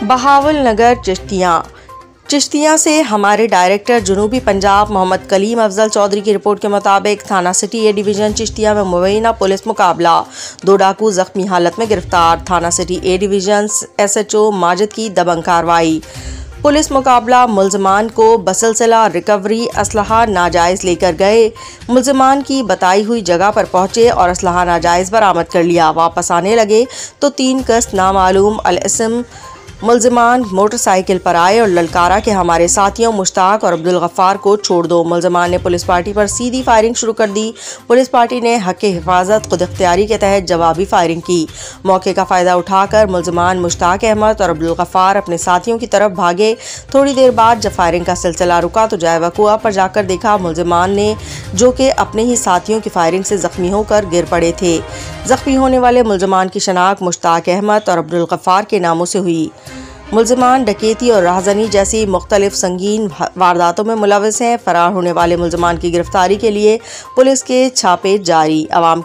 बहावल नगर चिश्तियाँ से हमारे डायरेक्टर जुनूबी पंजाब मोहम्मद कलीम अफजल चौधरी की रिपोर्ट के मुताबिक थाना सिटी ए डिवीज़न चिश्तियाँ में मुबैना पुलिस मुकाबला, 2 डाकू जख्मी हालत में गिरफ्तार। थाना सिटी ए डिवीज़न SHO माजिद की दबंग कार्रवाई। पुलिस मुकाबला, मुल्ज़मान को बसिलसिला रिकवरी, असलहा नाजायज़ लेकर गए। मुल्ज़मान की बताई हुई जगह पर पहुंचे और असलहा नाजायज़ बरामद कर लिया। वापस आने लगे तो 3 कस नामालूम अल-इस्म मुल्ज़मान मोटरसाइकिल पर आए और ललकारा कि हमारे साथियों मुश्ताक और अब्दुल गफ्फार को छोड़ दो। मुल्ज़मान ने पुलिस पार्टी पर सीधी फायरिंग शुरू कर दी। पुलिस पार्टी ने हक़ हिफाजत खुद इख्तियारी के तहत जवाबी फायरिंग की। मौके का फ़ायदा उठाकर मुल्ज़मान मुश्ताक अहमद और अब्दुल गफ्फार अपने साथियों की तरफ भागे। थोड़ी देर बाद जब फायरिंग का सिलसिला रुका तो जाए वक़ुआ पर जाकर देखा मुल्ज़मान ने, जो कि अपने ही साथियों की फायरिंग से ज़ख्मी होकर गिर पड़े थे। ज़ख्मी होने वाले मुल्ज़मान की शनाख्त मुश्ताक अहमद और अब्दुल गफ्फार के नामों से हुई। मुल्ज़मान डकैती और राहज़नी जैसी मुख्तलिफ संगीन वारदातों में मुलव्वस हैं। फरार होने वाले मुल्ज़मान की गिरफ्तारी के लिए पुलिस के छापे जारी। अवाम